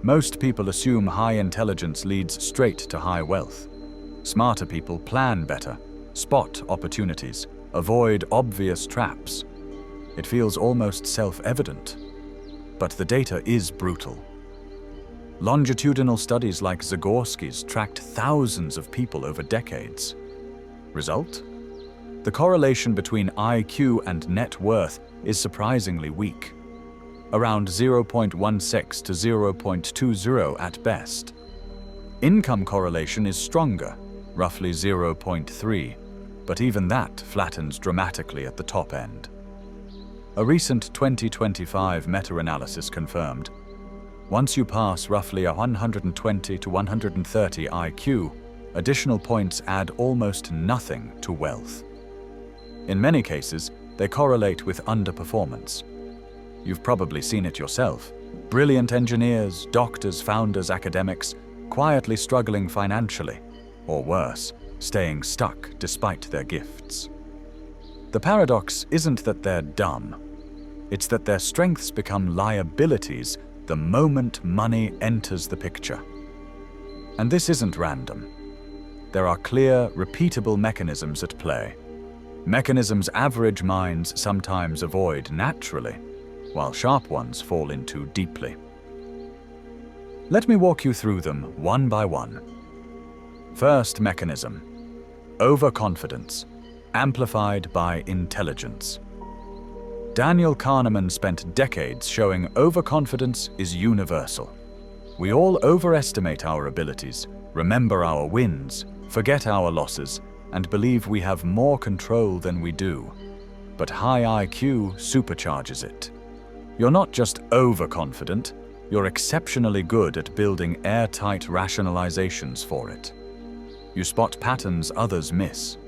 Most people assume high intelligence leads straight to high wealth. Smarter people plan better, spot opportunities, avoid obvious traps. It feels almost self-evident. But the data is brutal. Longitudinal studies like Zagorski's tracked thousands of people over decades. Result? The correlation between IQ and net worth is surprisingly weak, around 0.16 to 0.20 at best. Income correlation is stronger, roughly 0.3, but even that flattens dramatically at the top end. A recent 2025 meta-analysis confirmed, once you pass roughly a 120 to 130 IQ, additional points add almost nothing to wealth. In many cases, they correlate with underperformance. You've probably seen it yourself. Brilliant engineers, doctors, founders, academics, quietly struggling financially, or worse, staying stuck despite their gifts. The paradox isn't that they're dumb. It's that their strengths become liabilities the moment money enters the picture. And this isn't random. There are clear, repeatable mechanisms at play. Mechanisms average minds sometimes avoid naturally, while sharp ones fall into deeply. Let me walk you through them one by one. First mechanism: overconfidence, amplified by intelligence. Daniel Kahneman spent decades showing overconfidence is universal. We all overestimate our abilities, remember our wins, forget our losses, and believe we have more control than we do. But high IQ supercharges it. You're not just overconfident, you're exceptionally good at building airtight rationalizations for it. You spot patterns others miss.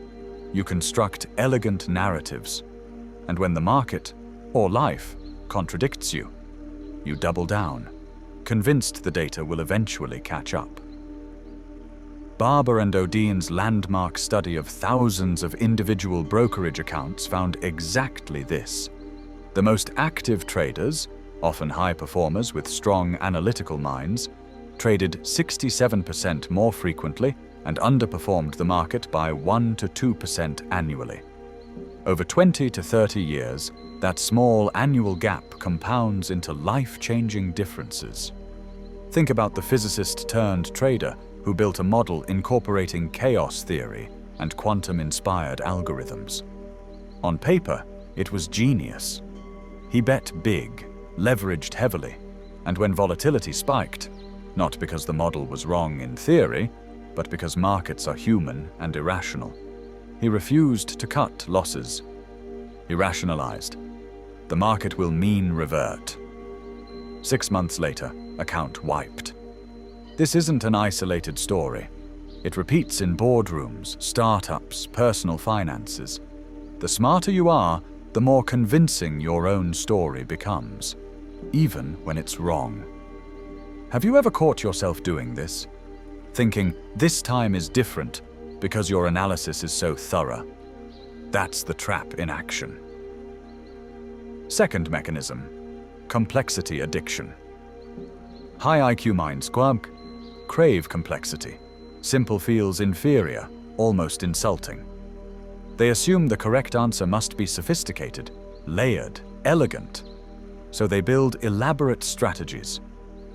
You construct elegant narratives. And when the market, or life, contradicts you, you double down, convinced the data will eventually catch up. Barber and Odine's landmark study of thousands of individual brokerage accounts found exactly this. The most active traders, often high performers with strong analytical minds, traded 67% more frequently and underperformed the market by 1 to 2% annually. Over 20 to 30 years, that small annual gap compounds into life-changing differences. Think about the physicist-turned-trader who built a model incorporating chaos theory and quantum-inspired algorithms. On paper, it was genius. He bet big, leveraged heavily, and when volatility spiked, not because the model was wrong in theory, but because markets are human and irrational, he refused to cut losses. He rationalized, the market will mean revert. 6 months later, account wiped. This isn't an isolated story. It repeats in boardrooms, startups, personal finances. The smarter you are, the more convincing your own story becomes, even when it's wrong. Have you ever caught yourself doing this? Thinking, this time is different because your analysis is so thorough. That's the trap in action. Second mechanism: complexity addiction. High IQ minds crave complexity. Simple feels inferior, almost insulting. They assume the correct answer must be sophisticated, layered, elegant. So they build elaborate strategies,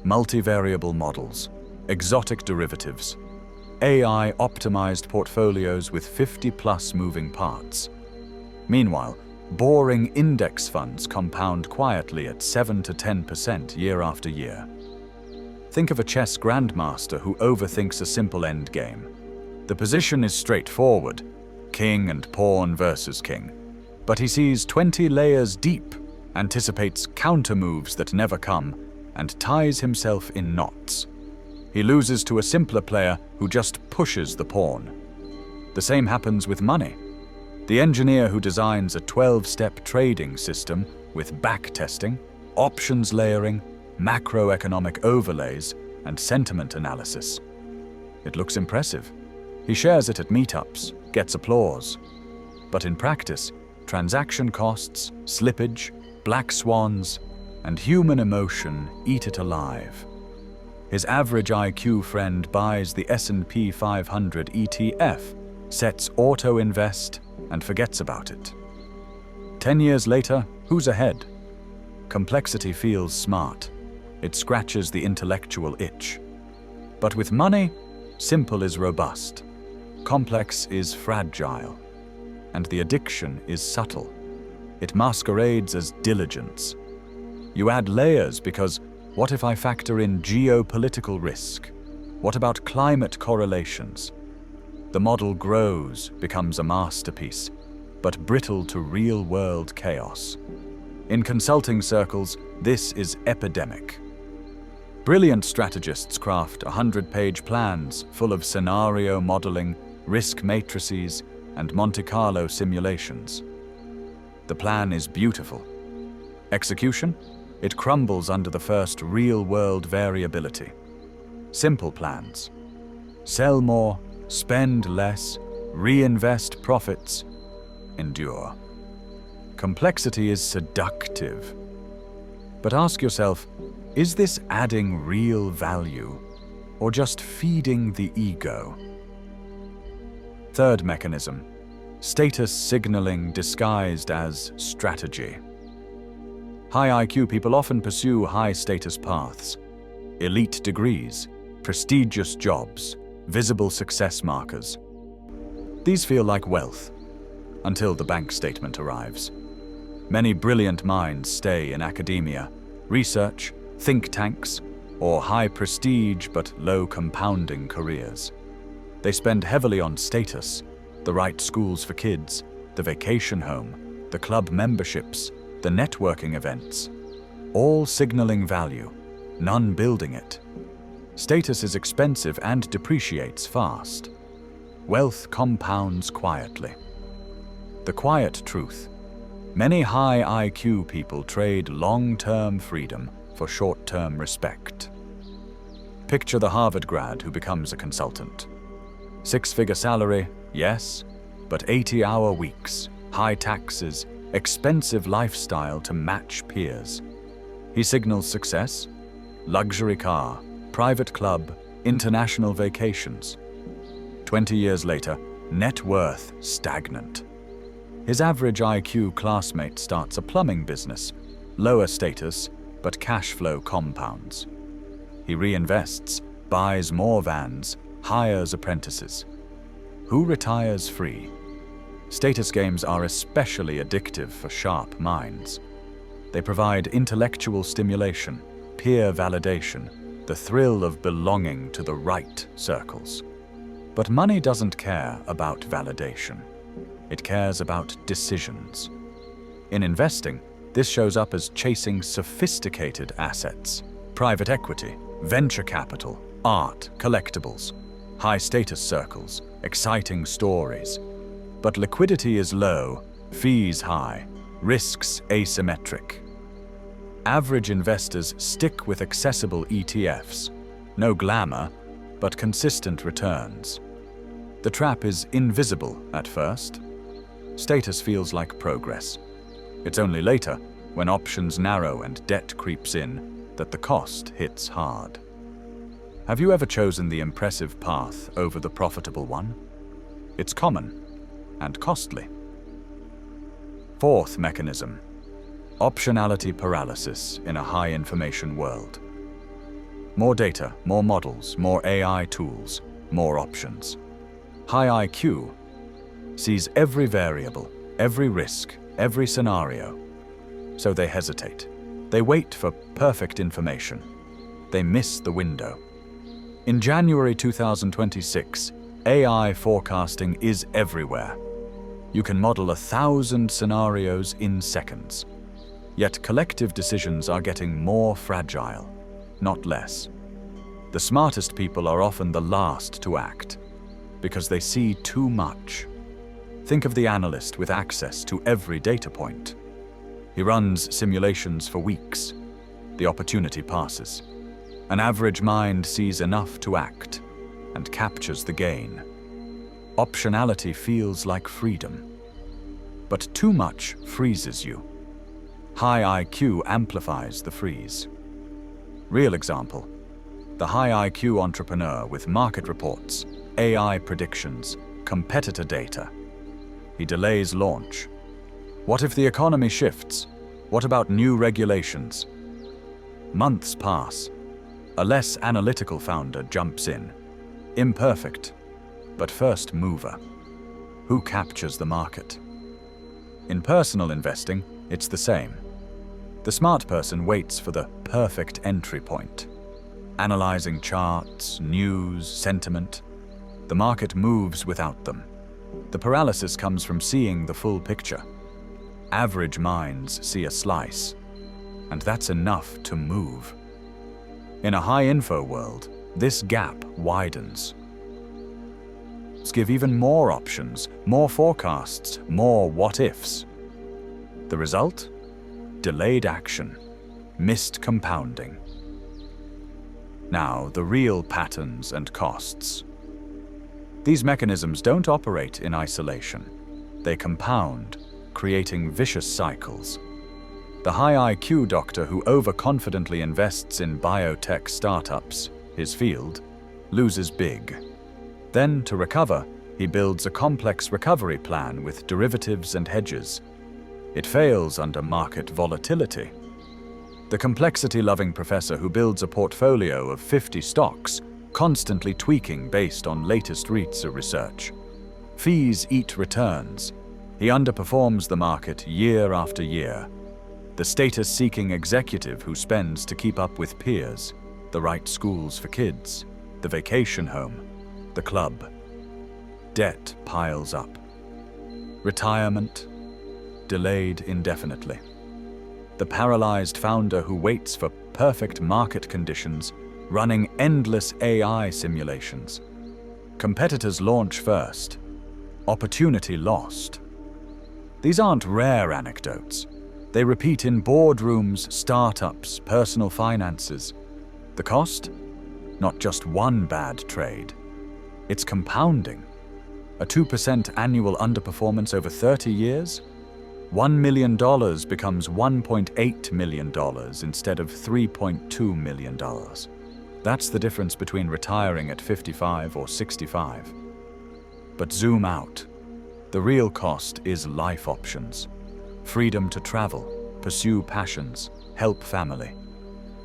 multivariable models, exotic derivatives, AI-optimized portfolios with 50-plus moving parts. Meanwhile, boring index funds compound quietly at 7 to 10% year after year. Think of a chess grandmaster who overthinks a simple endgame. The position is straightforward, king and pawn versus king. But he sees 20 layers deep, anticipates counter-moves that never come, and ties himself in knots. He loses to a simpler player who just pushes the pawn. The same happens with money. The engineer who designs a 12-step trading system with backtesting, options layering, macroeconomic overlays, and sentiment analysis. It looks impressive. He shares it at meetups, gets applause. But in practice, transaction costs, slippage, black swans, and human emotion eat it alive. His average IQ friend buys the S&P 500 ETF, sets auto-invest, and forgets about it. 10 years later, who's ahead? Complexity feels smart. It scratches the intellectual itch. But with money, simple is robust. Complex is fragile. And the addiction is subtle. It masquerades as diligence. You add layers because what if I factor in geopolitical risk? What about climate correlations? The model grows, becomes a masterpiece, but brittle to real-world chaos. In consulting circles, this is epidemic. Brilliant strategists craft 100-page plans full of scenario modeling, risk matrices, and Monte Carlo simulations. The plan is beautiful. Execution? It crumbles under the first real-world variability. Simple plans. Sell more, spend less, reinvest profits, endure. Complexity is seductive. But ask yourself, is this adding real value or just feeding the ego? Third mechanism, status signaling disguised as strategy. High IQ people often pursue high-status paths, elite degrees, prestigious jobs, visible success markers. These feel like wealth, until the bank statement arrives. Many brilliant minds stay in academia, research, think tanks, or high-prestige but low-compounding careers. They spend heavily on status, the right schools for kids, the vacation home, the club memberships, the networking events, all signaling value, none building it. Status is expensive and depreciates fast. Wealth compounds quietly. The quiet truth: many high IQ people trade long-term freedom for short-term respect. Picture the Harvard grad who becomes a consultant. 6-figure salary, yes, but 80-hour weeks, high taxes, expensive lifestyle to match peers. He signals success: luxury car, private club, international vacations. 20 years later, net worth stagnant. His average IQ classmate starts a plumbing business, lower status, but cash flow compounds. He reinvests, buys more vans, hires apprentices. Who retires free? Status games are especially addictive for sharp minds. They provide intellectual stimulation, peer validation, the thrill of belonging to the right circles. But money doesn't care about validation. It cares about decisions. In investing, this shows up as chasing sophisticated assets: private equity, venture capital, art, collectibles, high-status circles, exciting stories. But liquidity is low, fees high, risks asymmetric. Average investors stick with accessible ETFs. No glamour, but consistent returns. The trap is invisible at first. Status feels like progress. It's only later, when options narrow and debt creeps in, that the cost hits hard. Have you ever chosen the impressive path over the profitable one? It's common and costly. Fourth mechanism: optionality paralysis in a high-information world. More data, more models, more AI tools, more options. High IQ sees every variable, every risk, every scenario. So they hesitate. They wait for perfect information. They miss the window. In January 2026, AI forecasting is everywhere. You can model 1,000 scenarios in seconds. Yet collective decisions are getting more fragile, not less. The smartest people are often the last to act, because they see too much. Think of the analyst with access to every data point. He runs simulations for weeks. The opportunity passes. An average mind sees enough to act and captures the gain. Optionality feels like freedom. But too much freezes you. High IQ amplifies the freeze. Real example: The high IQ entrepreneur with market reports, AI predictions, competitor data. He delays launch. What if the economy shifts? What about new regulations? Months pass. A less analytical founder jumps in. Imperfect, but first mover. Who captures the market? In personal investing, it's the same. The smart person waits for the perfect entry point. Analyzing charts, news, sentiment. The market moves without them. The paralysis comes from seeing the full picture. Average minds see a slice, and that's enough to move. In a high-info world, this gap widens. Give even more options, more forecasts, more what-ifs. The result? Delayed action, missed compounding. Now, the real patterns and costs. These mechanisms don't operate in isolation. They compound, creating vicious cycles. The high IQ doctor who overconfidently invests in biotech startups, his field, loses big. Then, to recover, he builds a complex recovery plan with derivatives and hedges. It fails under market volatility. The complexity-loving professor who builds a portfolio of 50 stocks, constantly tweaking based on latest research. Fees eat returns. He underperforms the market year after year. The status-seeking executive who spends to keep up with peers, the right schools for kids, the vacation home, the club. Debt piles up. Retirement delayed indefinitely. The paralyzed founder who waits for perfect market conditions, running endless AI simulations. Competitors launch first. Opportunity lost. These aren't rare anecdotes. They repeat in boardrooms, startups, personal finances. The cost? Not just one bad trade. It's compounding. A 2% annual underperformance over 30 years? $1 million becomes $1.8 million instead of $3.2 million. That's the difference between retiring at 55 or 65. But zoom out. The real cost is life options. Freedom to travel, pursue passions, help family.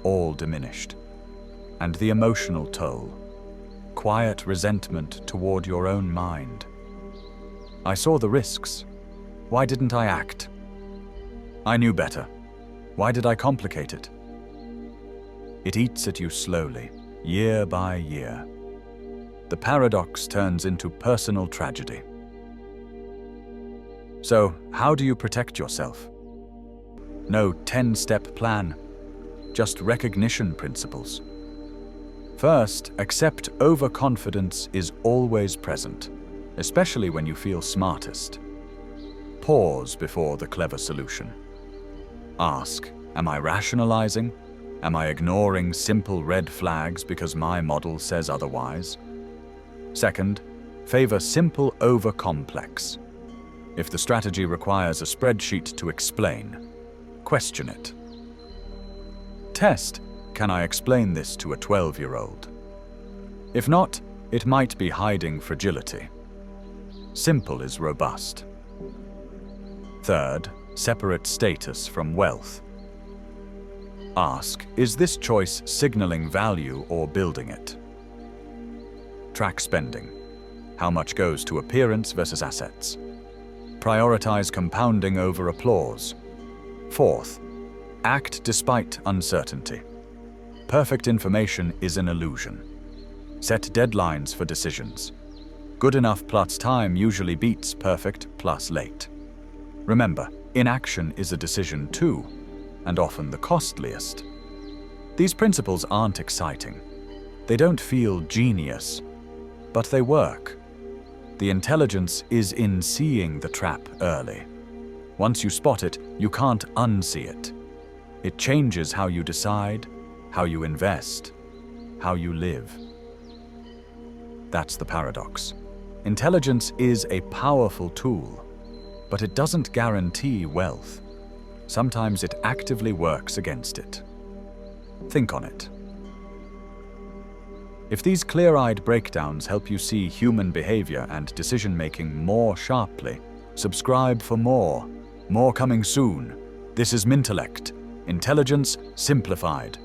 All diminished. And the emotional toll. Quiet resentment toward your own mind. I saw the risks. Why didn't I act? I knew better. Why did I complicate it? It eats at you slowly, year by year. The paradox turns into personal tragedy. So, how do you protect yourself? No 10-step plan, just recognition principles. First, accept overconfidence is always present, especially when you feel smartest. Pause before the clever solution. Ask, am I rationalizing? Am I ignoring simple red flags because my model says otherwise? Second, favor simple over complex. If the strategy requires a spreadsheet to explain, question it. Test, can I explain this to a 12-year-old? If not, it might be hiding fragility. Simple is robust. Third, separate status from wealth. Ask, is this choice signaling value or building it? Track spending. How much goes to appearance versus assets? Prioritize compounding over applause. Fourth, act despite uncertainty. Perfect information is an illusion. Set deadlines for decisions. Good enough plus time usually beats perfect plus late. Remember, inaction is a decision too, and often the costliest. These principles aren't exciting. They don't feel genius, but they work. The intelligence is in seeing the trap early. Once you spot it, you can't unsee it. It changes how you decide, how you invest, how you live. That's the paradox. Intelligence is a powerful tool, but it doesn't guarantee wealth. Sometimes it actively works against it. Think on it. If these clear-eyed breakdowns help you see human behavior and decision-making more sharply, subscribe for more. More coming soon. This is Mintelect. Intelligence simplified.